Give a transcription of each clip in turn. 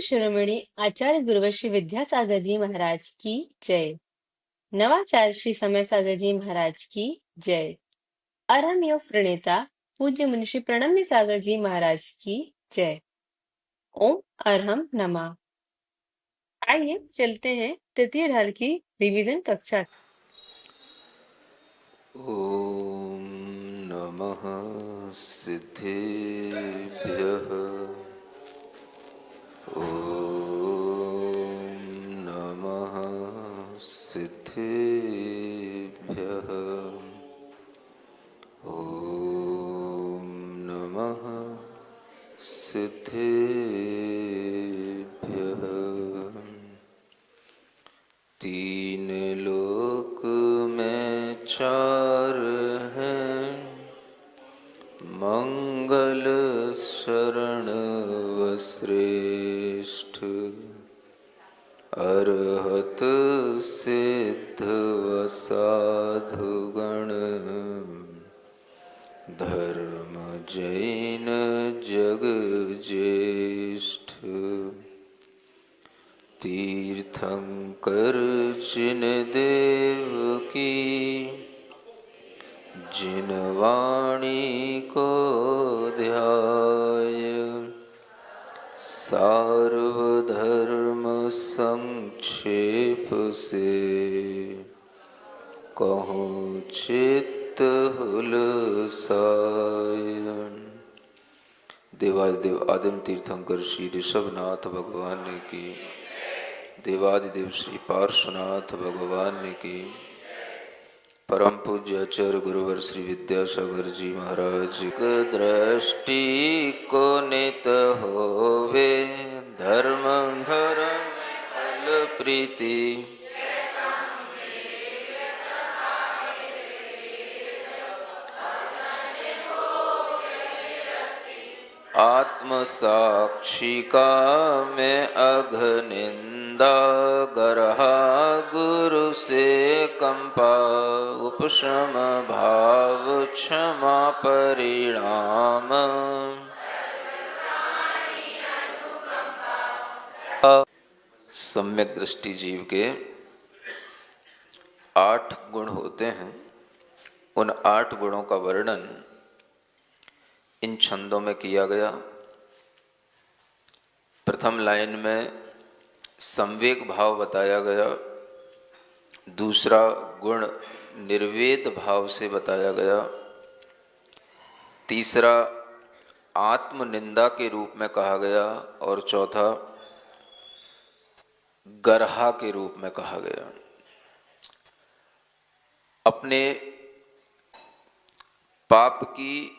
शिरोमणि आचार्य गुरुवर श्री विद्यासागर जी महाराज की जय। नवाचार्य श्री समय सागर जी महाराज की जय। अरहम योग प्रणेता पूज्य मुनिषि प्रणम्य सागर जी महाराज की जय। ओम अरहम नमः। आइए चलते हैं तृतीय ढाल की रिवीजन कक्षा। ॐ नमः सिद्धेभ्यः। ॐ नमः सिद्धेभ्यः। ॐ नमः सिद्धेभ्यः। तीन लोक में चार हैं, मंगल शरण व श्रेष्ठ। अरहत सिद्ध व साधुगण, धर्म जैन जग ज्येष्ठ। तीर्थंकर जिन देव की, जिन वाणी को ध्याय। सार्वधर्म संक्षेप से, कहूँ चित्त हुलसायन। देवादिदेव आदिम तीर्थंकर श्री ऋषभनाथ भगवान की, देवादिदेव श्री पार्श्वनाथ भगवान की, परम पूज्य आचार्य गुरुवर श्री विद्यासागर जी महाराज। दृष्टि को नित होवे, धर्म धर्म फल प्रीति। आत्म साक्षी का मैं अघ निंदा, गरहा गुरु से कंपा। उपशम भाव क्षमा परिणाम, सम्यक दृष्टि जीव के 8 गुण होते हैं। उन 8 गुणों का वर्णन इन छंदों में किया गया। प्रथम लाइन में संवेग भाव बताया गया, दूसरा गुण निर्वेद भाव से बताया गया, तीसरा आत्मनिंदा के रूप में कहा गया और चौथा गरहा के रूप में कहा गया। अपने पाप की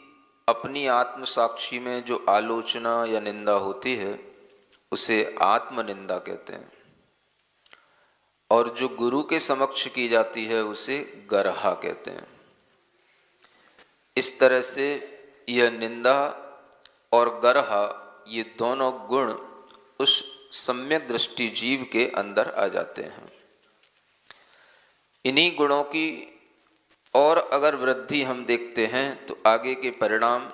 अपनी आत्म साक्षी में जो आलोचना या निंदा होती है उसे आत्मनिंदा कहते हैं, और जो गुरु के समक्ष की जाती है उसे गरहा कहते हैं। इस तरह से यह निंदा और गरहा, ये दोनों गुण उस सम्यक दृष्टि जीव के अंदर आ जाते हैं। इन्हीं गुणों की और अगर वृद्धि हम देखते हैं तो आगे के परिणाम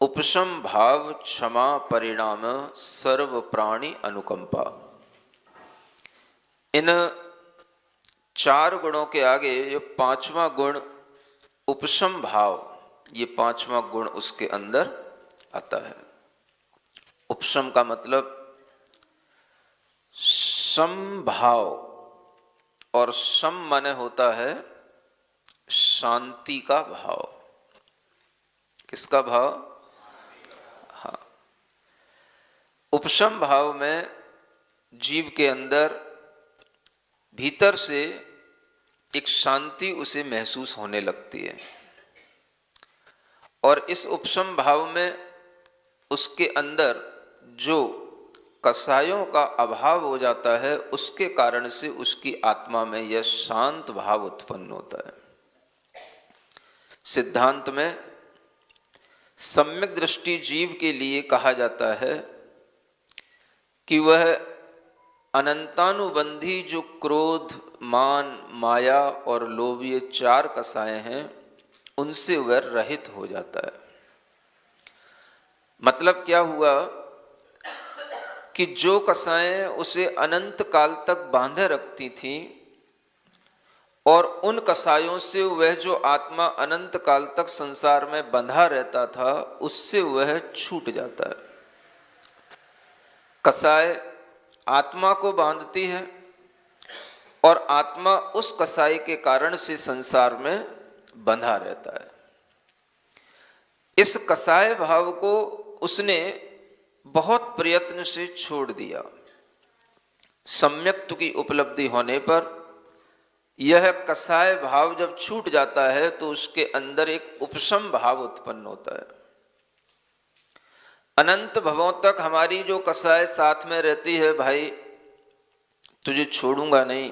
उपशम भाव क्षमा परिणाम सर्व प्राणी अनुकंपा। इन 4 गुणों के आगे ये 5वां गुण उपशम भाव, ये 5वां गुण उसके अंदर आता है। उपशम का मतलब समभाव, और सम माने होता है शांति का भाव। किसका भाव? हाँ, उपशम भाव में जीव के अंदर भीतर से एक शांति उसे महसूस होने लगती है, और इस उपशम भाव में उसके अंदर जो कसायों का अभाव हो जाता है, उसके कारण से उसकी आत्मा में यह शांत भाव उत्पन्न होता है। सिद्धांत में सम्यक दृष्टि जीव के लिए कहा जाता है कि वह अनंतानुबंधी जो क्रोध, मान, माया और लोभ, ये 4 कसाएं हैं, उनसे वह रहित हो जाता है। मतलब क्या हुआ कि जो कसाएं उसे अनंत काल तक बांधे रखती थी और उन कसायों से वह जो आत्मा अनंत काल तक संसार में बंधा रहता था उससे वह छूट जाता है। कसाय आत्मा को बांधती है और आत्मा उस कसाई के कारण से संसार में बंधा रहता है। इस कसाय भाव को उसने बहुत प्रयत्न से छोड़ दिया। सम्यक्त्व की उपलब्धि होने पर यह कसाय भाव जब छूट जाता है तो उसके अंदर एक उपशम भाव उत्पन्न होता है। अनंत भवों तक हमारी जो कसाय साथ में रहती है, भाई तुझे छोड़ूंगा नहीं,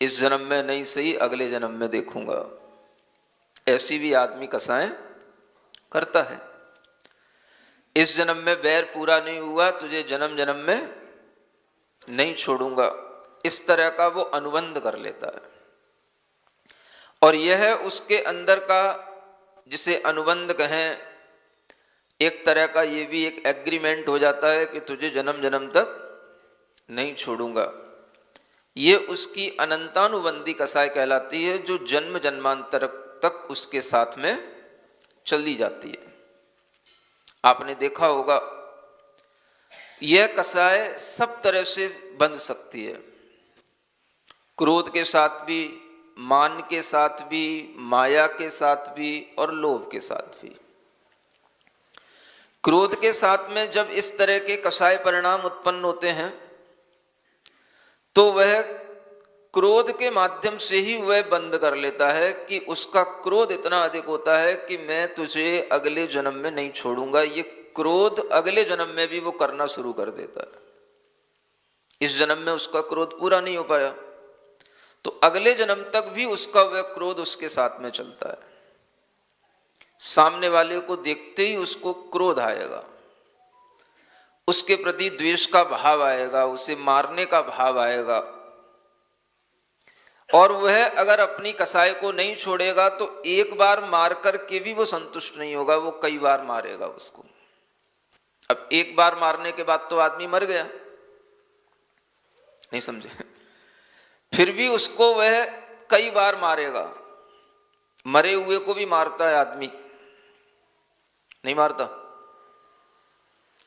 इस जन्म में नहीं सही अगले जन्म में देखूंगा, ऐसी भी आदमी कसाएं करता है। इस जन्म में बैर पूरा नहीं हुआ, तुझे जन्म जन्म में नहीं छोड़ूंगा, इस तरह का वो अनुबंध कर लेता है। और यह उसके अंदर का, जिसे अनुबंध कहें, एक तरह का ये भी एक एग्रीमेंट हो जाता है कि तुझे जन्म जन्म तक नहीं छोड़ूंगा। ये उसकी अनंतानुबंधी कसाय कहलाती है, जो जन्म जन्मांतर तक उसके साथ में चली जाती है। आपने देखा होगा यह कसाय सब तरह से बंध सकती है, क्रोध के साथ भी, मान के साथ भी, माया के साथ भी और लोभ के साथ भी। क्रोध के साथ में जब इस तरह के कसाय परिणाम उत्पन्न होते हैं तो वह क्रोध के माध्यम से ही वह बंद कर लेता है कि उसका क्रोध इतना अधिक होता है कि मैं तुझे अगले जन्म में नहीं छोड़ूंगा। ये क्रोध अगले जन्म में भी वो करना शुरू कर देता है। इस जन्म में उसका क्रोध पूरा नहीं हो पाया तो अगले जन्म तक भी उसका वह क्रोध उसके साथ में चलता है। सामने वाले को देखते ही उसको क्रोध आएगा, उसके प्रति द्वेष का भाव आएगा, उसे मारने का भाव आएगा। और वह अगर अपनी कसाई को नहीं छोड़ेगा तो एक बार मार करके भी वो संतुष्ट नहीं होगा, वो कई बार मारेगा उसको। अब एक बार मारने के बाद तो आदमी मर गया, नहीं समझे, फिर भी उसको वह कई बार मारेगा। मरे हुए को भी मारता है आदमी, नहीं मारता?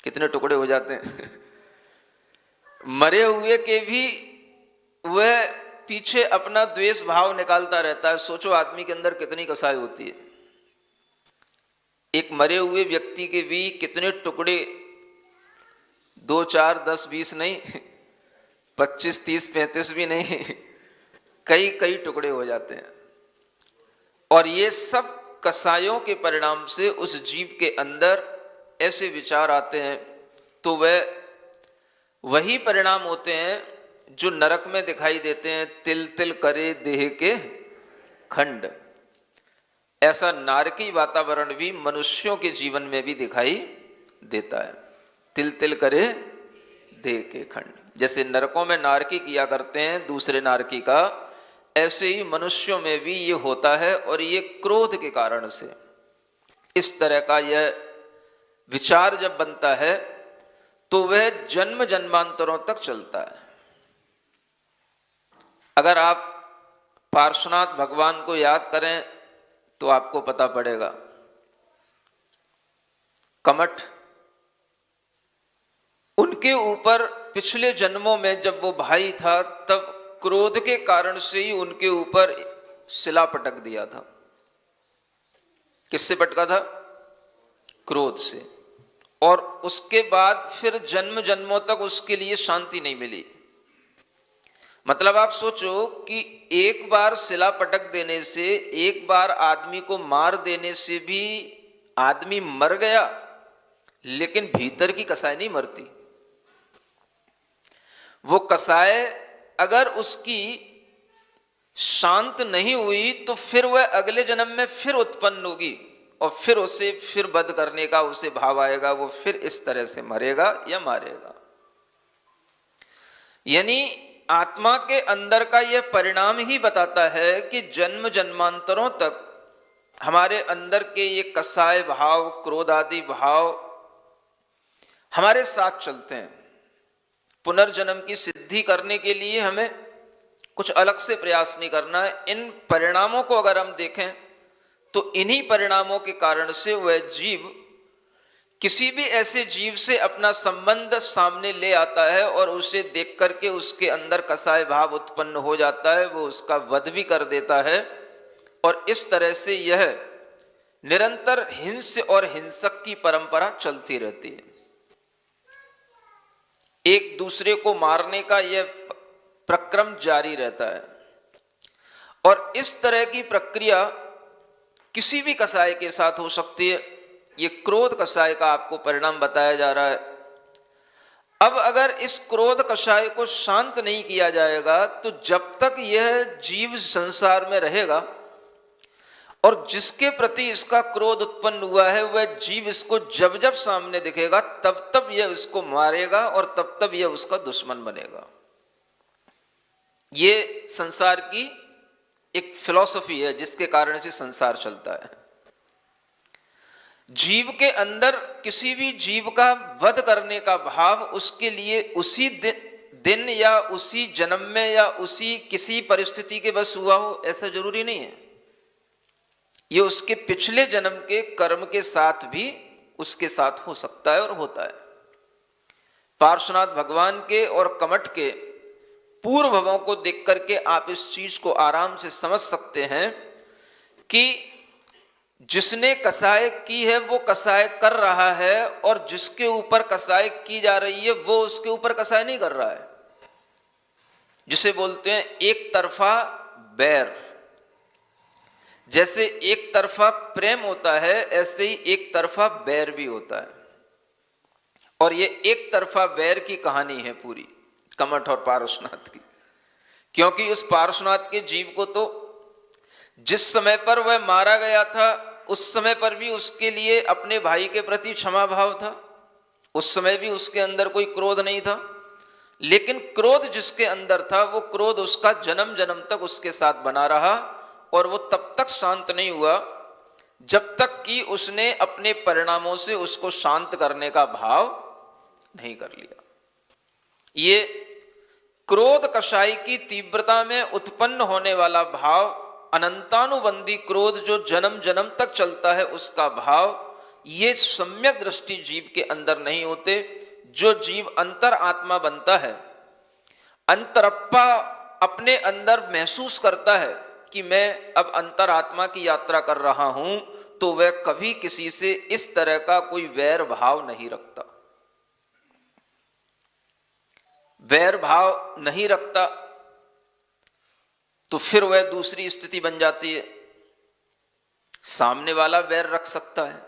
कितने टुकड़े हो जाते हैं मरे हुए के भी वह पीछे अपना द्वेष भाव निकालता रहता है। सोचो आदमी के अंदर कितनी कसाई होती है। एक मरे हुए व्यक्ति के भी कितने टुकड़े, 2 4 10 20 नहीं, 25 30 35 भी नहीं, कई कई टुकड़े हो जाते हैं। और ये सब कसायों के परिणाम से उस जीव के अंदर ऐसे विचार आते हैं, तो वह वही परिणाम होते हैं जो नरक में दिखाई देते हैं। तिल तिल करे देह के खंड, ऐसा नारकी वातावरण भी मनुष्यों के जीवन में भी दिखाई देता है। तिल तिल करे देह के खंड, जैसे नरकों में नारकी किया करते हैं दूसरे नारकी का, ऐसे ही मनुष्यों में भी ये होता है। और ये क्रोध के कारण से इस तरह का यह विचार जब बनता है तो वह जन्म जन्मांतरों तक चलता है। अगर आप पार्श्वनाथ भगवान को याद करें तो आपको पता पड़ेगा, कमठ, उनके ऊपर पिछले जन्मों में जब वो भाई था तब क्रोध के कारण से ही उनके ऊपर शिला पटक दिया था। किससे पटका था? क्रोध से। और उसके बाद फिर जन्म जन्मों तक उसके लिए शांति नहीं मिली। मतलब आप सोचो कि एक बार शिला पटक देने से, एक बार आदमी को मार देने से भी आदमी मर गया, लेकिन भीतर की कसाई नहीं मरती। वो कसाई अगर उसकी शांत नहीं हुई तो फिर वह अगले जन्म में फिर उत्पन्न होगी और फिर उसे फिर वध करने का उसे भाव आएगा, वो फिर इस तरह से मरेगा या मारेगा। यानी आत्मा के अंदर का यह परिणाम ही बताता है कि जन्म जन्मांतरों तक हमारे अंदर के ये कसाय भाव, क्रोध आदि भाव हमारे साथ चलते हैं। पुनर्जन्म की सिद्धि करने के लिए हमें कुछ अलग से प्रयास नहीं करना है। इन परिणामों को अगर हम देखें तो इन्हीं परिणामों के कारण से वह जीव किसी भी ऐसे जीव से अपना संबंध सामने ले आता है और उसे देख करके उसके अंदर कसाय भाव उत्पन्न हो जाता है, वो उसका वध भी कर देता है। और इस तरह से यह निरंतर हिंस और हिंसक की परंपरा चलती रहती है। एक दूसरे को मारने का यह प्रक्रम जारी रहता है। और इस तरह की प्रक्रिया किसी भी कसाय के साथ हो सकती है। ये क्रोध कसाय का आपको परिणाम बताया जा रहा है। अब अगर इस क्रोध कसाय को शांत नहीं किया जाएगा तो जब तक यह जीव संसार में रहेगा और जिसके प्रति इसका क्रोध उत्पन्न हुआ है वह जीव इसको जब जब सामने दिखेगा तब तब यह इसको मारेगा और तब तब यह उसका दुश्मन बनेगा। ये संसार की एक फिलॉसफी है जिसके कारण से संसार चलता है। जीव के अंदर किसी भी जीव का वध करने का भाव उसके लिए उसी दिन या उसी जन्म में या उसी किसी परिस्थिति के बस हुआ हो ऐसा जरूरी नहीं है। ये उसके पिछले जन्म के कर्म के साथ भी उसके साथ हो सकता है और होता है। पार्श्वनाथ भगवान के और कमठ के पूर्व भवों को देख करके आप इस चीज को आराम से समझ सकते हैं कि जिसने कसाय की है वो कसाय कर रहा है और जिसके ऊपर कसाय की जा रही है वो उसके ऊपर कसाय नहीं कर रहा है। जिसे बोलते हैं एक तरफा बैर। जैसे एक तरफा प्रेम होता है ऐसे ही एक तरफा बैर भी होता है। और ये एक तरफा बैर की कहानी है पूरी कमठ और पार्श्वनाथ की। क्योंकि उस पार्श्वनाथ के जीव को तो जिस समय पर वह मारा गया था उस समय पर भी उसके लिए अपने भाई के प्रति क्षमा भाव था। उस समय भी उसके अंदर कोई क्रोध नहीं था। लेकिन क्रोध जिसके अंदर था वो क्रोध उसका जन्म जन्म तक उसके साथ बना रहा और वो तब तक शांत नहीं हुआ जब तक कि उसने अपने परिणामों से उसको शांत करने का भाव नहीं कर लिया। ये क्रोध कषाय की तीव्रता में उत्पन्न होने वाला भाव, अनंतानुबंधी क्रोध जो जन्म जन्म तक चलता है उसका भाव, ये सम्यक दृष्टि जीव के अंदर नहीं होते। जो जीव अंतर आत्मा बनता है, अंतरप्पा अपने अंदर महसूस करता है कि मैं अब अंतर आत्मा की यात्रा कर रहा हूं, तो वह कभी किसी से इस तरह का कोई वैर भाव नहीं रखता। वैर भाव नहीं रखता तो फिर वह दूसरी स्थिति बन जाती है। सामने वाला वैर रख सकता है।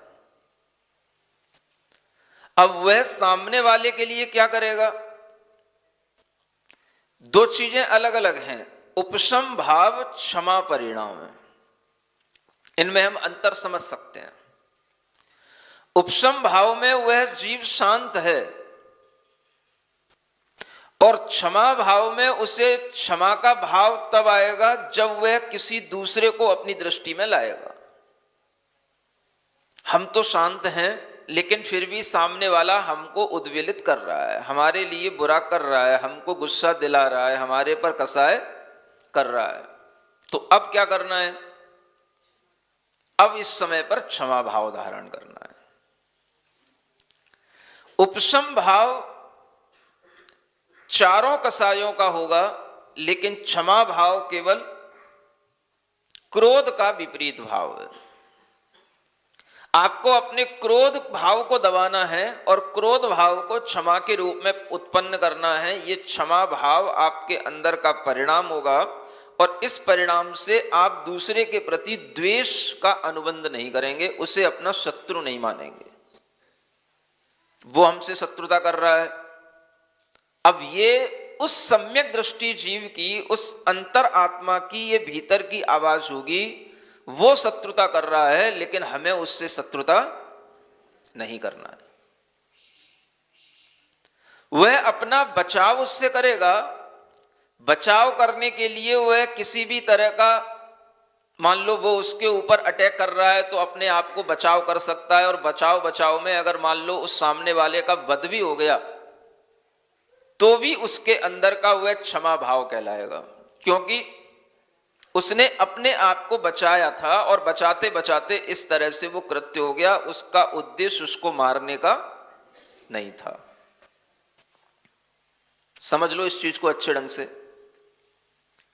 अब वह सामने वाले के लिए क्या करेगा? दो चीजें अलग अलग हैं, उपशम भाव, क्षमा परिणाम है। इनमें हम अंतर समझ सकते हैं। उपशम भाव में वह जीव शांत है और क्षमा भाव में उसे क्षमा का भाव तब आएगा जब वह किसी दूसरे को अपनी दृष्टि में लाएगा। हम तो शांत हैं लेकिन फिर भी सामने वाला हमको उद्वेलित कर रहा है, हमारे लिए बुरा कर रहा है, हमको गुस्सा दिला रहा है, हमारे पर कसाय कर रहा है। तो अब क्या करना है? अब इस समय पर क्षमा भाव धारण करना है। उपशम भाव चारों कसायों का होगा, लेकिन क्षमा भाव केवल क्रोध का विपरीत भाव है। आपको अपने क्रोध भाव को दबाना है और क्रोध भाव को क्षमा के रूप में उत्पन्न करना है। ये क्षमा भाव आपके अंदर का परिणाम होगा और इस परिणाम से आप दूसरे के प्रति द्वेष का अनुबंध नहीं करेंगे, उसे अपना शत्रु नहीं मानेंगे। वो हमसे शत्रुता कर रहा है, अब ये उस सम्यक दृष्टि जीव की, उस अंतर आत्मा की ये भीतर की आवाज होगी। वो शत्रुता कर रहा है लेकिन हमें उससे शत्रुता नहीं करना है। वह अपना बचाव उससे करेगा। बचाव करने के लिए वह किसी भी तरह का मान लो वो उसके ऊपर अटैक कर रहा है तो अपने आप को बचाव कर सकता है, और बचाव में अगर मान लो उस सामने वाले का वध भी हो गया तो भी उसके अंदर का वह क्षमा भाव कहलाएगा, क्योंकि उसने अपने आप को बचाया था और बचाते बचाते इस तरह से वो कृत्य हो गया, उसका उद्देश्य उसको मारने का नहीं था। समझ लो इस चीज को अच्छे ढंग से।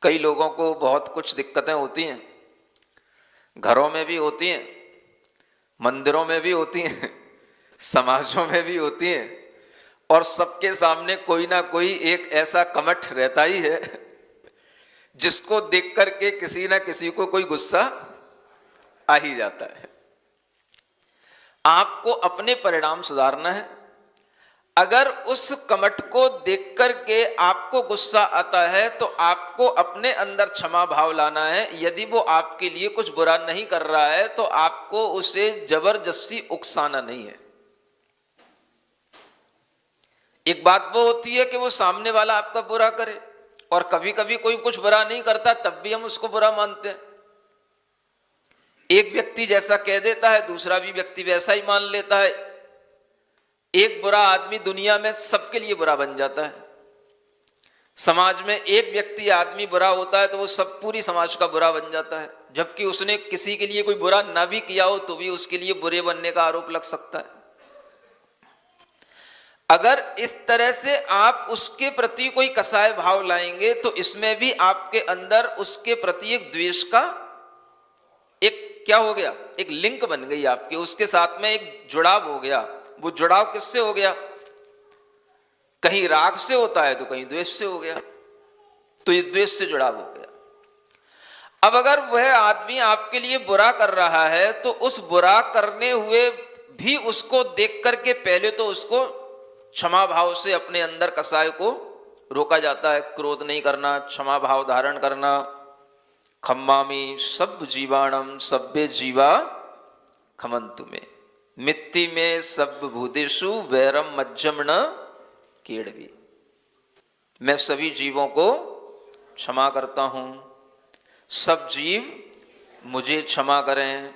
कई लोगों को बहुत कुछ दिक्कतें होती हैं, घरों में भी होती हैं, मंदिरों में भी होती हैं, समाजों में भी होती हैं, और सबके सामने कोई ना कोई एक ऐसा कमठ रहता ही है जिसको देख करके किसी ना किसी को कोई गुस्सा आ ही जाता है। आपको अपने परिणाम सुधारना है। अगर उस कमठ को देख करके आपको गुस्सा आता है तो आपको अपने अंदर क्षमा भाव लाना है। यदि वो आपके लिए कुछ बुरा नहीं कर रहा है तो आपको उसे जबरदस्ती उकसाना नहीं है। एक बात वो होती है कि वो सामने वाला आपका बुरा करे, और कभी कभी कोई कुछ बुरा नहीं करता तब भी हम उसको बुरा मानते हैं। एक व्यक्ति जैसा कह देता है दूसरा भी व्यक्ति वैसा ही मान लेता है। एक बुरा आदमी दुनिया में सबके लिए बुरा बन जाता है। समाज में एक व्यक्ति आदमी बुरा होता है तो वो सब पूरी समाज का बुरा बन जाता है, जबकि उसने किसी के लिए कोई बुरा ना भी किया हो तो भी उसके लिए बुरे बनने का आरोप लग सकता है। अगर इस तरह से आप उसके प्रति कोई कसाय भाव लाएंगे तो इसमें भी आपके अंदर उसके प्रति एक द्वेष का एक क्या हो गया, एक लिंक बन गई आपके, उसके साथ में एक जुड़ाव हो गया। वो जुड़ाव किससे हो गया? कहीं राग से होता है तो कहीं द्वेष से हो गया, तो ये द्वेष से जुड़ाव हो गया। अब अगर वह आदमी आपके लिए बुरा कर रहा है तो उस बुरा करने हुए भी उसको देख करके पहले तो उसको क्षमा भाव से अपने अंदर कसाय को रोका जाता है। क्रोध नहीं करना, क्षमा भाव धारण करना। खम्मामी सब जीवाणम सभ्य जीवा खमंतु में मित्ति में सब भूतेषु वैरम मज्जम न केड़वी। मैं सभी जीवों को क्षमा करता हूं, सब जीव मुझे क्षमा करें।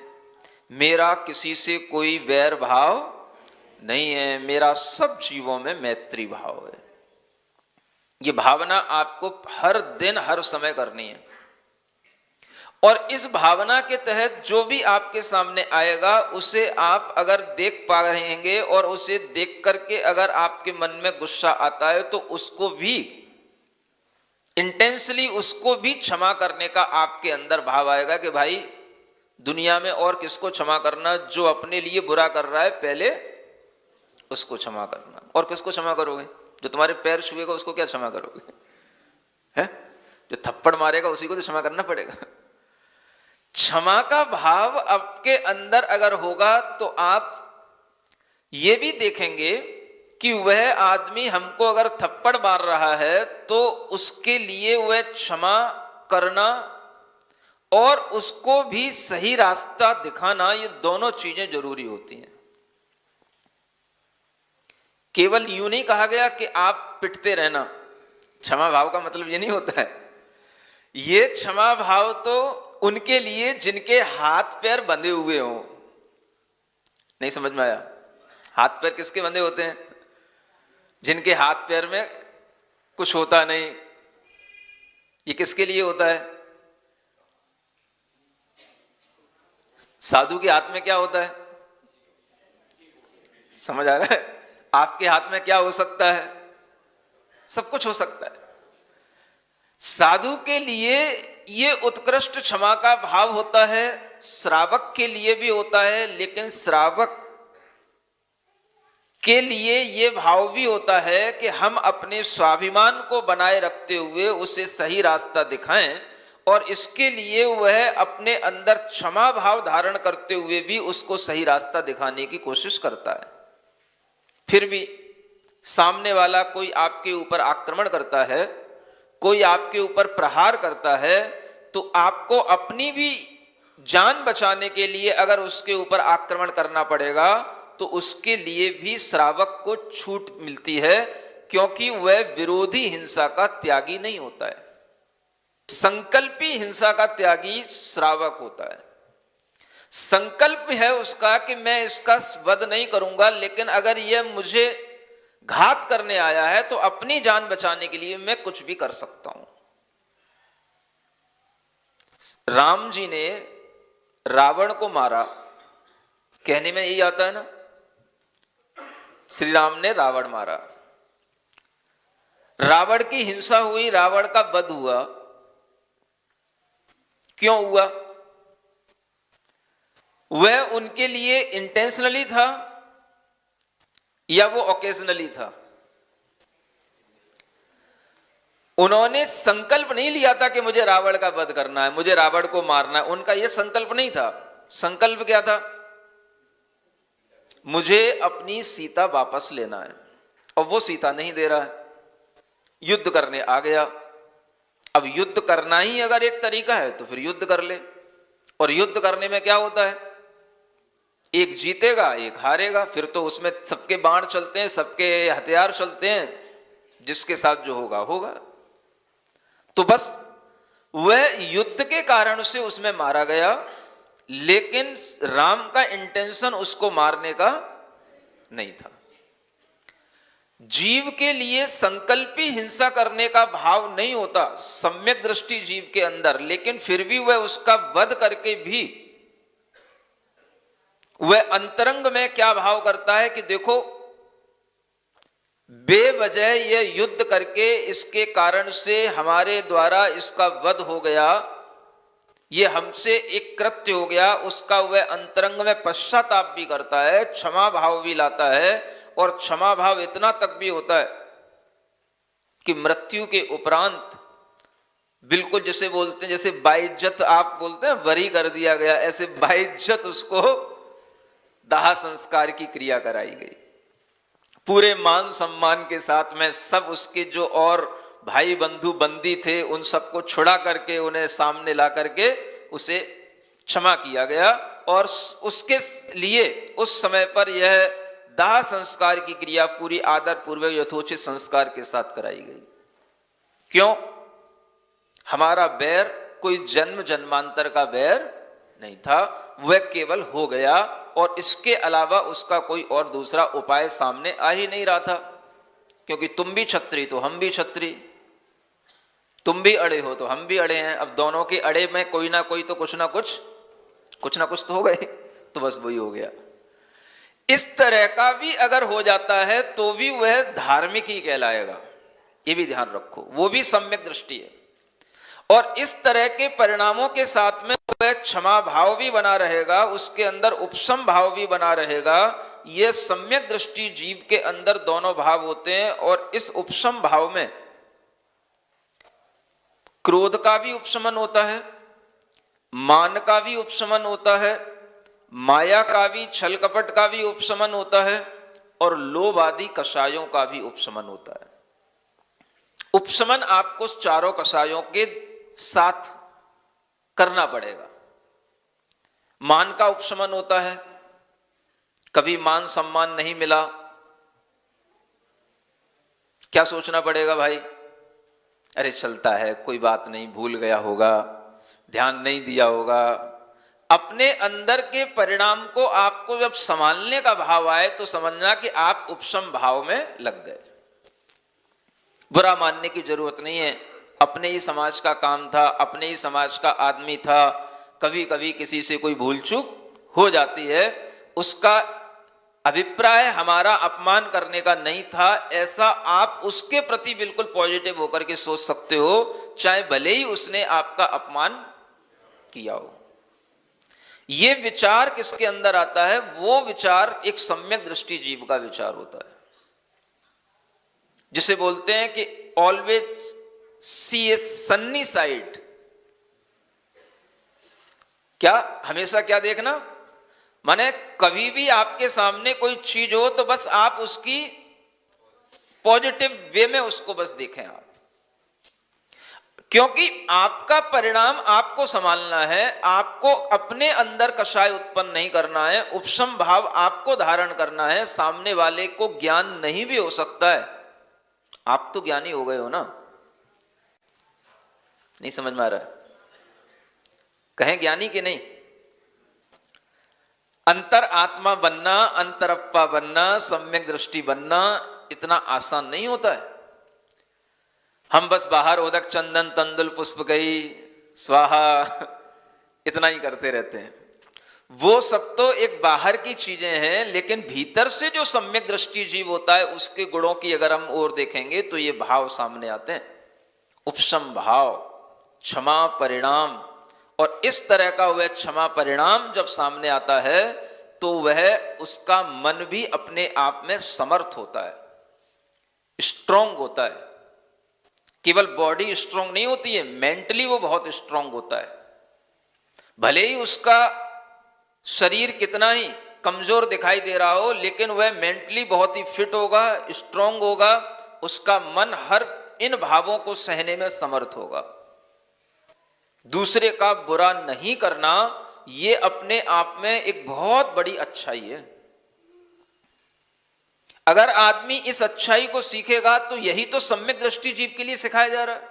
मेरा किसी से कोई वैर भाव नहीं है, मेरा सब जीवों में मैत्री भाव है। ये भावना आपको हर दिन हर समय करनी है, और इस भावना के तहत जो भी आपके सामने आएगा उसे आप अगर देख पा रहेंगे और उसे देख करके अगर आपके मन में गुस्सा आता है तो उसको भी इंटेंसली उसको भी क्षमा करने का आपके अंदर भाव आएगा कि भाई दुनिया में और किसको क्षमा करना, जो अपने लिए बुरा कर रहा है पहले उसको क्षमा करना। और किसको क्षमा करोगे? जो तुम्हारे पैर छुएगा उसको क्या क्षमा करोगे? है जो थप्पड़ मारेगा उसी को तो क्षमा करना पड़ेगा। क्षमा का भाव आपके अंदर अगर होगा तो आप ये भी देखेंगे कि वह आदमी हमको अगर थप्पड़ मार रहा है तो उसके लिए वह क्षमा करना और उसको भी सही रास्ता दिखाना, ये दोनों चीजें जरूरी होती हैं। केवल यूं नहीं कहा गया कि आप पिटते रहना। क्षमा भाव का मतलब ये नहीं होता है। ये क्षमा भाव तो उनके लिए जिनके हाथ पैर बंधे हुए हों। नहीं समझ में आया? हाथ पैर किसके बंधे होते हैं? जिनके हाथ पैर में कुछ होता नहीं। ये किसके लिए होता है? साधु के हाथ में क्या होता है? समझ आ रहा है? आपके हाथ में क्या हो सकता है? सब कुछ हो सकता है। साधु के लिए ये उत्कृष्ट क्षमा का भाव होता है, श्रावक के लिए भी होता है, लेकिन श्रावक के लिए ये भाव भी होता है कि हम अपने स्वाभिमान को बनाए रखते हुए उसे सही रास्ता दिखाएं, और इसके लिए वह अपने अंदर क्षमा भाव धारण करते हुए भी उसको सही रास्ता दिखाने की कोशिश करता है। फिर भी सामने वाला कोई आपके ऊपर आक्रमण करता है, कोई आपके ऊपर प्रहार करता है, तो आपको अपनी भी जान बचाने के लिए अगर उसके ऊपर आक्रमण करना पड़ेगा तो उसके लिए भी श्रावक को छूट मिलती है, क्योंकि वह विरोधी हिंसा का त्यागी नहीं होता है। संकल्पी हिंसा का त्यागी श्रावक होता है। संकल्प है उसका कि मैं इसका वध नहीं करूंगा, लेकिन अगर यह मुझे घात करने आया है तो अपनी जान बचाने के लिए मैं कुछ भी कर सकता हूं। राम जी ने रावण को मारा, कहने में यही आता है ना, श्री राम ने रावण मारा, रावण की हिंसा हुई, रावण का वध हुआ। क्यों हुआ? वह उनके लिए इंटेंशनली था या वो ओकेजनली था? उन्होंने संकल्प नहीं लिया था कि मुझे रावण का वध करना है, मुझे रावण को मारना है। उनका यह संकल्प नहीं था। संकल्प क्या था? मुझे अपनी सीता वापस लेना है, और वो सीता नहीं दे रहा है, युद्ध करने आ गया। अब युद्ध करना ही अगर एक तरीका है तो फिर युद्ध कर ले। और युद्ध करने में क्या होता है? एक जीतेगा एक हारेगा, फिर तो उसमें सबके बाण चलते हैं, सबके हथियार चलते हैं, जिसके साथ जो होगा होगा। तो बस वह युद्ध के कारण से उसमें मारा गया, लेकिन राम का इंटेंशन उसको मारने का नहीं था। जीव के लिए संकल्पी हिंसा करने का भाव नहीं होता सम्यक दृष्टि जीव के अंदर, लेकिन फिर भी वह उसका वध करके भी वह अंतरंग में क्या भाव करता है कि देखो, बेवजह यह युद्ध करके इसके कारण से हमारे द्वारा इसका वध हो गया, ये हमसे एक कृत्य हो गया। उसका वह अंतरंग में पश्चाताप भी करता है, क्षमा भाव भी लाता है, और क्षमा भाव इतना तक भी होता है कि मृत्यु के उपरांत बिल्कुल जैसे बोलते हैं, जैसे बाइज्जत आप बोलते हैं वरी कर दिया गया, ऐसे बाइज्जत उसको दाह संस्कार की क्रिया कराई गई, पूरे मान सम्मान के साथ में। सब उसके जो और भाई बंधु बंदी थे उन सबको छुड़ा करके उन्हें सामने ला करके उसे क्षमा किया गया, और उसके लिए उस समय पर यह दाह संस्कार की क्रिया पूरी आदर पूर्वक यथोचित संस्कार के साथ कराई गई। क्यों? हमारा बैर कोई जन्म जन्मांतर का बैर नहीं था, वह केवल हो गया, और इसके अलावा उसका कोई और दूसरा उपाय सामने आ ही नहीं रहा था। क्योंकि तुम भी छत्री तो हम भी छत्री, तुम भी अड़े हो तो हम भी अड़े हैं। अब दोनों के अड़े में कोई ना कोई तो कुछ ना कुछ तो हो गए, तो बस वही हो गया। इस तरह का भी अगर हो जाता है तो भी वह धार्मिक ही कहलाएगा, ये भी ध्यान रखो, वो भी सम्यक दृष्टि है। और इस तरह के परिणामों के साथ में वह क्षमा भाव भी बना रहेगा, उसके अंदर उपशम भाव भी बना रहेगा। यह सम्यक दृष्टि जीव के अंदर दोनों भाव होते हैं, और इस उपशम भाव में क्रोध का भी उपशमन होता है, मान का भी उपशमन होता है, माया का भी, छल कपट का भी उपशमन होता है, और लोभ आदि कषायों का भी उपशमन होता है। उपशमन आपको चारों कषायों के साथ करना पड़ेगा। मान का उपशमन होता है, कभी मान सम्मान नहीं मिला, क्या सोचना पड़ेगा भाई? अरे चलता है, कोई बात नहीं, भूल गया होगा, ध्यान नहीं दिया होगा। अपने अंदर के परिणाम को आपको जब संभालने का भाव आए तो समझना कि आप उपशम भाव में लग गए। बुरा मानने की जरूरत नहीं है, अपने ही समाज का काम था, अपने ही समाज का आदमी था, कभी कभी किसी से कोई भूल चूक हो जाती है, उसका अभिप्राय हमारा अपमान करने का नहीं था, ऐसा आप उसके प्रति बिल्कुल पॉजिटिव होकर के सोच सकते हो, चाहे भले ही उसने आपका अपमान किया हो। ये विचार किसके अंदर आता है? वो विचार एक सम्यक दृष्टि जीव का विचार होता है, जिसे बोलते हैं कि ऑलवेज सी ए सन्नी साइड। क्या? हमेशा क्या देखना? माने कभी भी आपके सामने कोई चीज हो तो बस आप उसकी पॉजिटिव वे में उसको बस देखें आप, क्योंकि आपका परिणाम आपको संभालना है, आपको अपने अंदर कषाय उत्पन्न नहीं करना है, उपशम भाव आपको धारण करना है। सामने वाले को ज्ञान नहीं भी हो सकता है, आप तो ज्ञानी हो गए हो ना, नहीं समझ में आ रहा है? कहें ज्ञानी कि नहीं? अंतर आत्मा बनना, अंतरप्पा बनना, सम्यक दृष्टि बनना इतना आसान नहीं होता है। हम बस बाहर उदक चंदन तंदुल पुष्प गई स्वाहा इतना ही करते रहते हैं। वो सब तो एक बाहर की चीजें हैं, लेकिन भीतर से जो सम्यक दृष्टि जीव होता है उसके गुणों की अगर हम और देखेंगे तो ये भाव सामने आते हैं। उपशम भाव, क्षमा परिणाम, और इस तरह का वह क्षमा परिणाम जब सामने आता है तो वह उसका मन भी अपने आप में समर्थ होता है, स्ट्रांग होता है। केवल बॉडी स्ट्रांग नहीं होती है, मेंटली वो बहुत स्ट्रांग होता है। भले ही उसका शरीर कितना ही कमजोर दिखाई दे रहा हो, लेकिन वह मेंटली बहुत ही फिट होगा, स्ट्रांग होगा। उसका मन हर इन भावों को सहने में समर्थ होगा। दूसरे का बुरा नहीं करना ये अपने आप में एक बहुत बड़ी अच्छाई है। अगर आदमी इस अच्छाई को सीखेगा तो यही तो सम्यक दृष्टि जीव के लिए सिखाया जा रहा है,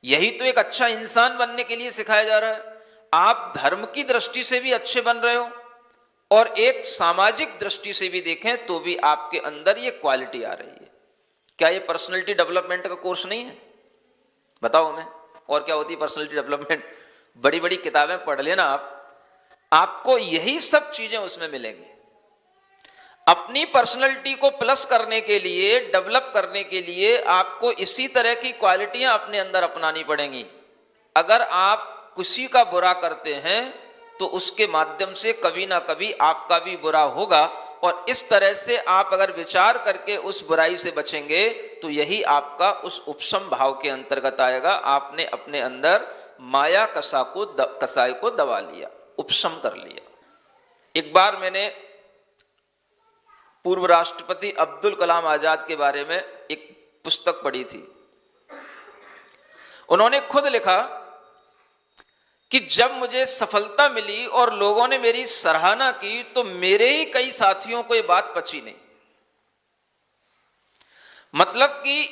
यही तो एक अच्छा इंसान बनने के लिए सिखाया जा रहा है। आप धर्म की दृष्टि से भी अच्छे बन रहे हो और एक सामाजिक दृष्टि से भी देखें तो भी आपके अंदर ये क्वालिटी आ रही है। क्या ये पर्सनैलिटी डेवलपमेंट का कोर्स नहीं है? बताओ हमें, और क्या होती है पर्सनैलिटी डेवलपमेंट? बड़ी बड़ी किताबें पढ़ लेना आप, आपको यही सब चीजें उसमें मिलेंगी। अपनी पर्सनैलिटी को प्लस करने के लिए, डेवलप करने के लिए आपको इसी तरह की क्वालिटियां अपने अंदर अपनानी पड़ेंगी। अगर आप किसी का बुरा करते हैं तो उसके माध्यम से कभी ना कभी आपका भी बुरा होगा, और इस तरह से आप अगर विचार करके उस बुराई से बचेंगे तो यही आपका उस उपशम भाव के अंतर्गत आएगा। आपने अपने अंदर माया कसाय को दबा लिया, उपशम कर लिया। एक बार मैंने पूर्व राष्ट्रपति अब्दुल कलाम आजाद के बारे में एक पुस्तक पढ़ी थी। उन्होंने खुद लिखा कि जब मुझे सफलता मिली और लोगों ने मेरी सराहना की तो मेरे ही कई साथियों को यह बात पची नहीं। मतलब कि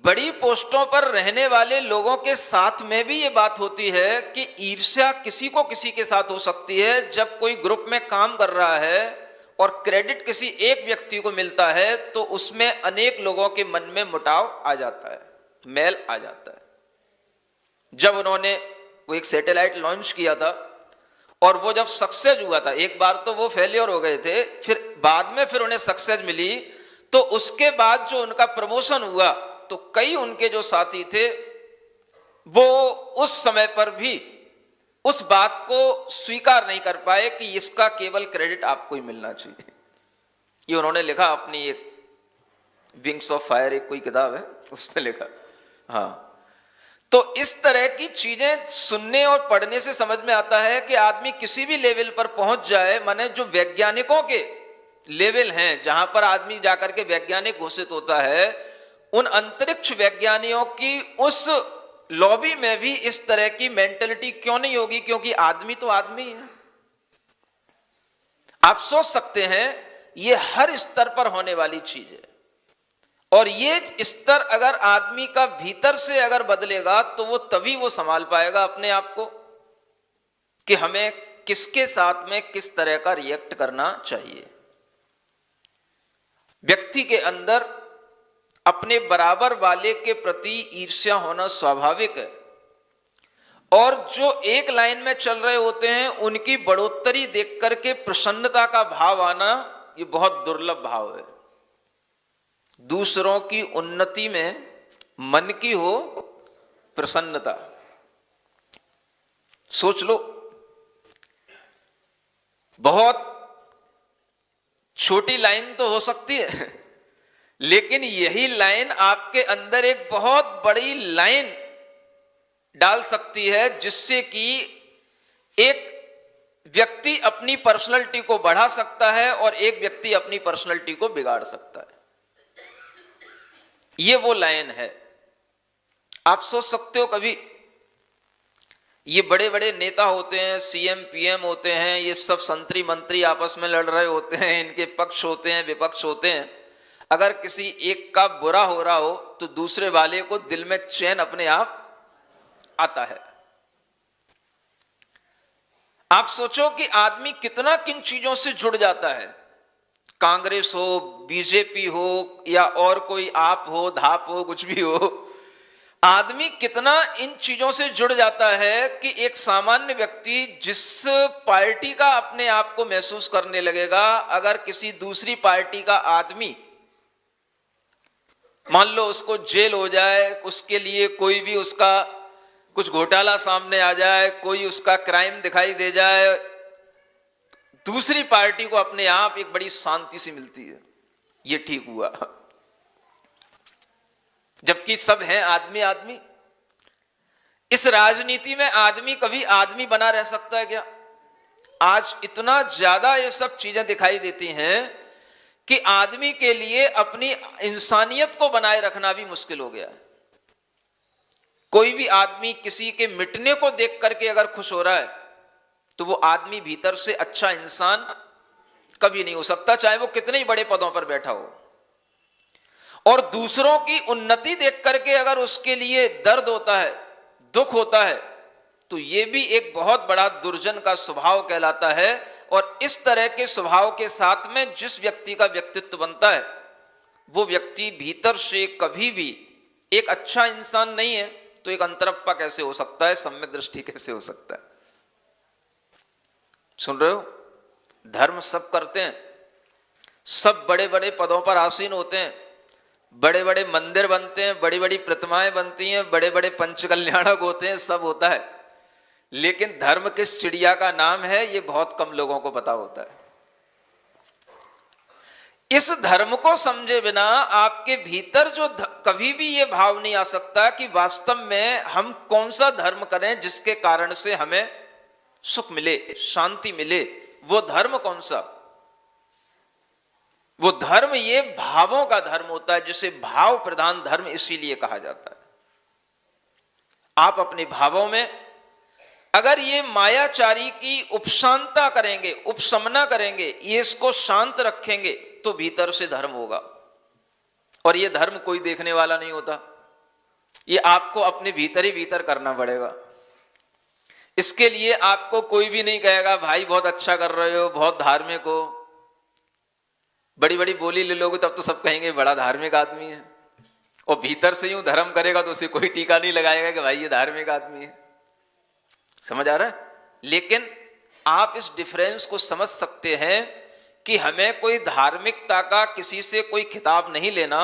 बड़ी पोस्टों पर रहने वाले लोगों के साथ में भी ये बात होती है कि ईर्ष्या किसी को किसी के साथ हो सकती है। जब कोई ग्रुप में काम कर रहा है और क्रेडिट किसी एक व्यक्ति को मिलता है तो उसमें अनेक लोगों के मन में मुटाव आ जाता है, मैल आ जाता है। जब उन्होंने वो एक सैटेलाइट लॉन्च किया था और वो जब सक्सेस हुआ था, एक बार तो वो फेलियर हो गए थे, फिर बाद में फिर उन्हें सक्सेस मिली, तो उसके बाद जो उनका प्रमोशन हुआ तो कई उनके जो साथी थे वो उस समय पर भी उस बात को स्वीकार नहीं कर पाए कि इसका केवल क्रेडिट आपको ही मिलना चाहिए। ये उन्होंने लिखा अपनी एक विंग्स ऑफ फायर, एक कोई किताब है उसमें लिखा। हाँ, तो इस तरह की चीजें सुनने और पढ़ने से समझ में आता है कि आदमी किसी भी लेवल पर पहुंच जाए, माने जो वैज्ञानिकों के लेवल हैं जहां पर आदमी जाकर के वैज्ञानिक घोषित होता है, उन अंतरिक्ष वैज्ञानिकों की उस लॉबी में भी इस तरह की मेंटलिटी क्यों नहीं होगी? क्योंकि आदमी तो आदमी है। आप सोच सकते हैं ये हर स्तर पर होने वाली चीज है, और ये स्तर अगर आदमी का भीतर से अगर बदलेगा तो वो तभी वो संभाल पाएगा अपने आप को कि हमें किसके साथ में किस तरह का रिएक्ट करना चाहिए। व्यक्ति के अंदर अपने बराबर वाले के प्रति ईर्ष्या होना स्वाभाविक है, और जो एक लाइन में चल रहे होते हैं उनकी बढ़ोतरी देख करके प्रसन्नता का भाव आना ये बहुत दुर्लभ भाव है। दूसरों की उन्नति में मन की हो प्रसन्नता। सोच लो, बहुत छोटी लाइन तो हो सकती है, लेकिन यही लाइन आपके अंदर एक बहुत बड़ी लाइन डाल सकती है, जिससे कि एक व्यक्ति अपनी पर्सनैलिटी को बढ़ा सकता है और एक व्यक्ति अपनी पर्सनैलिटी को बिगाड़ सकता है। ये वो लाइन है। आप सोच सकते हो कभी ये बड़े बड़े नेता होते हैं, सीएम पीएम होते हैं, ये सब संतरी मंत्री आपस में लड़ रहे होते हैं, इनके पक्ष होते हैं, विपक्ष होते हैं। अगर किसी एक का बुरा हो रहा हो तो दूसरे वाले को दिल में चैन अपने आप आता है। आप सोचो कि आदमी कितना किन चीजों से जुड़ जाता है, कांग्रेस हो, बीजेपी हो, या और कोई आप हो, धाप हो, कुछ भी हो, आदमी कितना इन चीजों से जुड़ जाता है कि एक सामान्य व्यक्ति जिस पार्टी का अपने आप को महसूस करने लगेगा, अगर किसी दूसरी पार्टी का आदमी मान लो उसको जेल हो जाए, उसके लिए कोई भी उसका कुछ घोटाला सामने आ जाए, कोई उसका क्राइम दिखाई दे जाए, दूसरी पार्टी को अपने आप एक बड़ी शांति सी मिलती है, ये ठीक हुआ। जबकि सब हैं आदमी आदमी। इस राजनीति में आदमी कभी आदमी बना रह सकता है क्या? आज इतना ज्यादा ये सब चीजें दिखाई देती हैं कि आदमी के लिए अपनी इंसानियत को बनाए रखना भी मुश्किल हो गया है। कोई भी आदमी किसी के मिटने को देख करके अगर खुश हो रहा है तो वो आदमी भीतर से अच्छा इंसान कभी नहीं हो सकता, चाहे वो कितने ही बड़े पदों पर बैठा हो। और दूसरों की उन्नति देख करके अगर उसके लिए दर्द होता है, दुख होता है, तो ये भी एक बहुत बड़ा दुर्जन का स्वभाव कहलाता है। और इस तरह के स्वभाव के साथ में जिस व्यक्ति का व्यक्तित्व बनता है, वो व्यक्ति भीतर से कभी भी एक अच्छा इंसान नहीं है, तो एक अंतरप्पा कैसे हो सकता है, सम्यक दृष्टि कैसे हो सकता है? सुन रहे हो? धर्म सब करते हैं, सब बड़े बड़े पदों पर आसीन होते हैं, बड़े बड़े मंदिर बनते हैं, बड़ी बड़ी प्रतिमाएं बनती हैं, बड़े बड़े पंचकल्याणक होते हैं, सब होता है, लेकिन धर्म किस चिड़िया का नाम है ये बहुत कम लोगों को पता होता है। इस धर्म को समझे बिना आपके भीतर जो कभी भी ये भाव नहीं आ सकता कि वास्तव में हम कौन सा धर्म करें जिसके कारण से हमें सुख मिले, शांति मिले। वो धर्म कौन सा? वो धर्म ये भावों का धर्म होता है, जिसे भाव प्रधान धर्म इसीलिए कहा जाता है। आप अपने भावों में अगर ये मायाचारी की उपशांता करेंगे, उपशमना करेंगे, ये इसको शांत रखेंगे, तो भीतर से धर्म होगा। और ये धर्म कोई देखने वाला नहीं होता, ये आपको अपने भीतर ही भीतर करना पड़ेगा। इसके लिए आपको कोई भी नहीं कहेगा भाई बहुत अच्छा कर रहे हो, बहुत धार्मिक हो। बड़ी बड़ी बोली ले लोगे तब तो सब कहेंगे बड़ा धार्मिक आदमी है, और भीतर से यूं धर्म करेगा तो उसे कोई टीका नहीं लगाएगा कि भाई ये धार्मिक आदमी है। समझ आ रहा है? लेकिन आप इस डिफरेंस को समझ सकते हैं कि हमें कोई धार्मिकता का किसी से कोई खिताब नहीं लेना,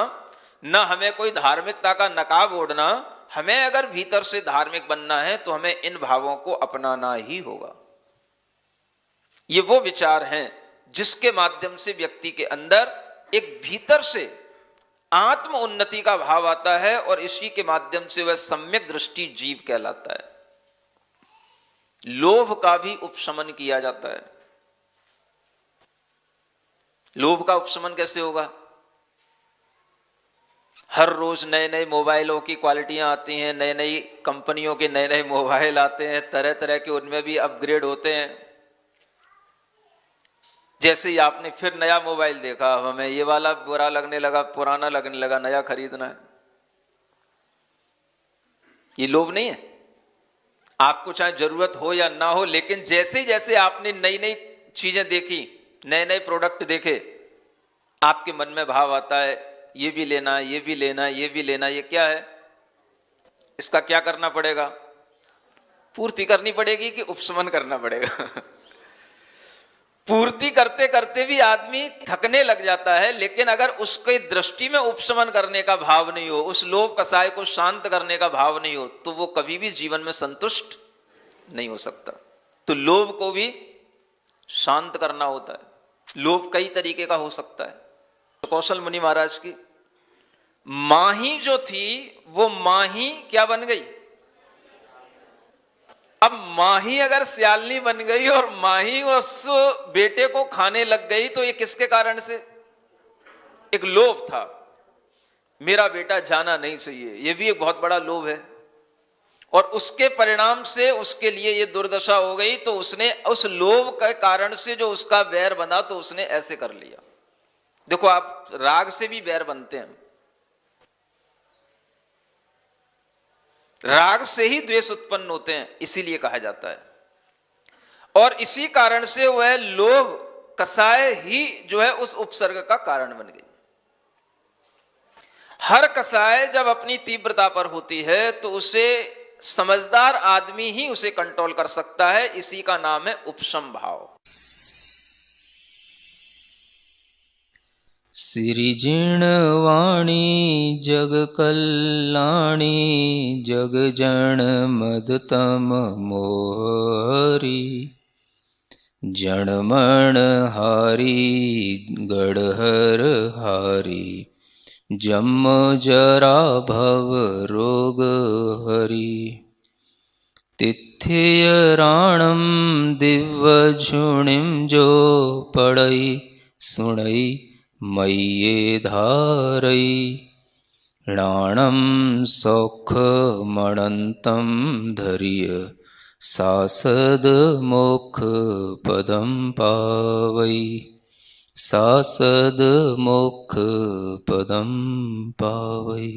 ना हमें कोई धार्मिकता का नकाब ओढ़ना। हमें अगर भीतर से धार्मिक बनना है तो हमें इन भावों को अपनाना ही होगा। ये वो विचार हैं जिसके माध्यम से व्यक्ति के अंदर एक भीतर से आत्म उन्नति का भाव आता है, और इसी के माध्यम से वह सम्यक दृष्टि जीव कहलाता है। लोभ का भी उपशमन किया जाता है। लोभ का उपशमन कैसे होगा? हर रोज नए नए मोबाइलों की क्वालिटियां आती हैं, नई नई कंपनियों के नए नए मोबाइल आते हैं, तरह तरह के उनमें भी अपग्रेड होते हैं। जैसे ही आपने फिर नया मोबाइल देखा, हमें ये वाला बुरा लगने लगा, पुराना लगने लगा, नया खरीदना है। ये लोभ नहीं है? आपको चाहे जरूरत हो या ना हो, लेकिन जैसे जैसे आपने नई नई चीजें देखी, नए नए प्रोडक्ट देखे, आपके मन में भाव आता है ये भी लेना, ये भी लेना, ये भी लेना। ये क्या है? इसका क्या करना पड़ेगा? पूर्ति करनी पड़ेगी कि उपशमन करना पड़ेगा? पूर्ति करते करते भी आदमी थकने लग जाता है, लेकिन अगर उसके दृष्टि में उपशमन करने का भाव नहीं हो, उस लोभ कसाय को शांत करने का भाव नहीं हो, तो वो कभी भी जीवन में संतुष्ट नहीं हो सकता। तो लोभ को भी शांत करना होता है। लोभ कई तरीके का हो सकता है। तो कौशल मुनि महाराज की माही जो थी, वो माही क्या बन गई? अब माही अगर सियालनी बन गई और माही उस बेटे को खाने लग गई, तो ये किसके कारण से? एक लोभ था, मेरा बेटा जाना नहीं चाहिए। ये भी एक बहुत बड़ा लोभ है, और उसके परिणाम से उसके लिए ये दुर्दशा हो गई। तो उसने उस लोभ के कारण से जो उसका बैर बना, तो उसने ऐसे कर लिया। देखो, आप राग से भी बैर बनते हैं। राग से ही द्वेष उत्पन्न होते हैं, इसीलिए कहा जाता है। और इसी कारण से वह लोभ कसाय ही जो है उस उपसर्ग का कारण बन गई। हर कसाय जब अपनी तीव्रता पर होती है तो उसे समझदार आदमी ही उसे कंट्रोल कर सकता है, इसी का नाम है उपशम भाव। सिरिजिणवाणी जग कल्याणी जग जन मदतम मोहरी जनमण हारी गढ़हर हारी जम जरा भव रोग हरि तिथ्य राणम दिव्य झुणिम जो पड़ई सुणई मय्ये धारई णाणम सौख मणंतम धर्य सासद मोक्ष पदम पावई सासद मोक्ष पदम पावई।